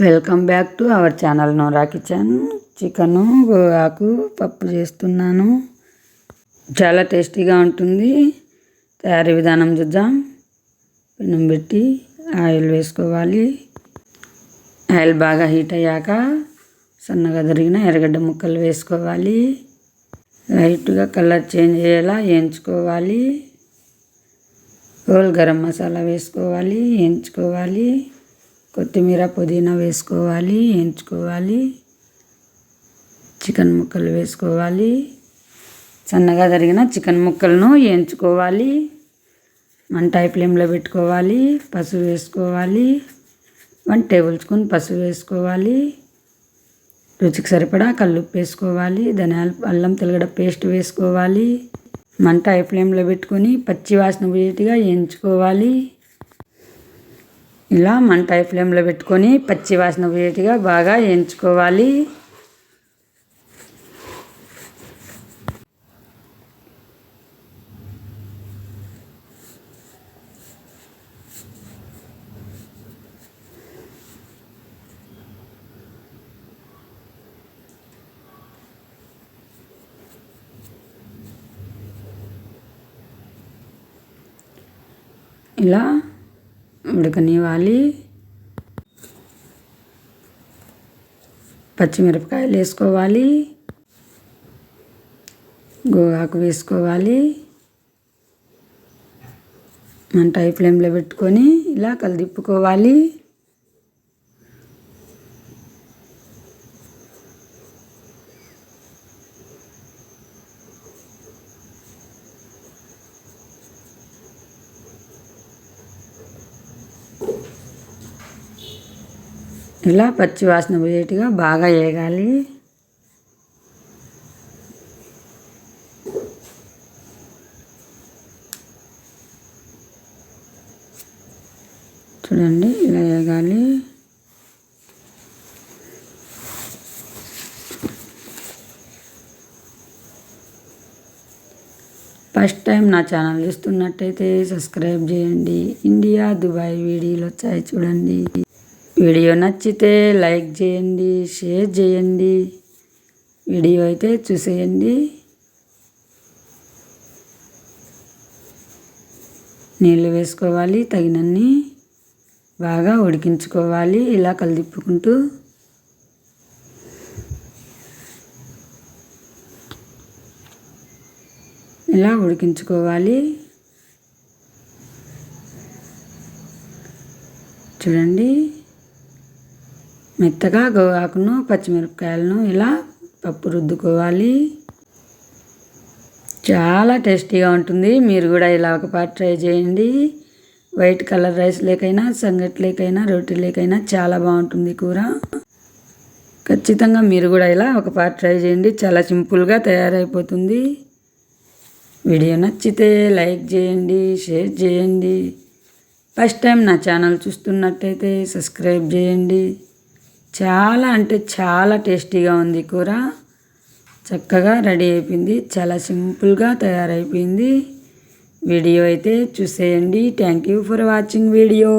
Welcome back to our channel Nora kitchen. Chicken గోగాకు పప్పు చేస్తున్నాను. చాలా టేస్టీగా ఉంటుంది. తయారీ విధానం చూద్దాం. పెనం పెట్టి ఆయిల్ వేసుకోవాలి. ఆయిల్ బాగా హీట్ అయ్యాక సన్నగా తరిగిన ఎర్రగడ్డ ముక్కలు వేసుకోవాలి. లైట్గా కలర్ చేంజ్ అయ్యేలా వేయించుకోవాలి. హోల్ గరం మసాలా వేసుకోవాలి, వేయించుకోవాలి. కొత్తిమీర పుదీనా వేసుకోవాలి, వేయించుకోవాలి. చికెన్ ముక్కలు వేసుకోవాలి. సన్నగా తరిగిన చికెన్ ముక్కలను వేయించుకోవాలి. మంట హై ఫ్లేమ్లో పెట్టుకోవాలి. పసుపు వేసుకోవాలి. 1 టేబుల్ స్పూన్ పసుపు వేసుకోవాలి. రుచికి సరిపడా కల్లుప్పు వేసుకోవాలి. ధనియాలు అల్లం తెల్లగడ్డ పేస్ట్ వేసుకోవాలి. మంట హై ఫ్లేమ్లో పెట్టుకొని పచ్చి వాసన పోయేట్టుగా వేయించుకోవాలి. ఇలా మంట హై ఫ్లేమ్లో పెట్టుకొని పచ్చి వాసన పోయేట్టుగా బాగా వేయించుకోవాలి. ఇలా ఉడకనివ్వాలి. పచ్చిమిరపకాయలు వేసుకోవాలి. గోగాకు వేసుకోవాలి. మంట హై ఫ్లేమ్లో పెట్టుకొని ఇలా కలిదిప్పుకోవాలి. ఇలా పచ్చి వాసన పోయేట్టుగా బాగా వేగాలి. చూడండి, ఇలా వేగాలి. ఫస్ట్ టైం నా ఛానల్ చూస్తున్నట్టయితే సబ్స్క్రైబ్ చేయండి. ఇండియా దుబాయ్ వీడియోలు వచ్చాయి చూడండి. వీడియో నచ్చితే లైక్ చేయండి, షేర్ చేయండి. వీడియో అయితే చూసేయండి. నీళ్ళు వేసుకోవాలి తగినన్ని. బాగా ఉడికించుకోవాలి. ఇలా కలిదిప్పుకుంటూ ఇలా ఉడికించుకోవాలి. చూడండి, మెత్తగా గోగాకును పచ్చిమిరపకాయలను ఇలా పప్పు రుద్దుకోవాలి. చాలా టేస్టీగా ఉంటుంది. మీరు కూడా ఇలా ఒకపాటు ట్రై చేయండి. వైట్ కలర్ రైస్ లేకైనా, సంగటి లేకైనా, రోటీ లేకైనా చాలా బాగుంటుంది కూర. ఖచ్చితంగా మీరు కూడా ఇలా ఒకపాటు ట్రై చేయండి. చాలా సింపుల్గా తయారైపోతుంది. వీడియో నచ్చితే లైక్ చేయండి, షేర్ చేయండి. ఫస్ట్ టైం నా ఛానల్ చూస్తున్నట్టయితే సబ్స్క్రైబ్ చేయండి. చాలా అంటే చాలా టేస్టీగా ఉంది కూర. చక్కగా రెడీ అయిపోయింది. చాలా సింపుల్గా తయారైపోయింది. వీడియో అయితే చూసేయండి. Thank you for watching video.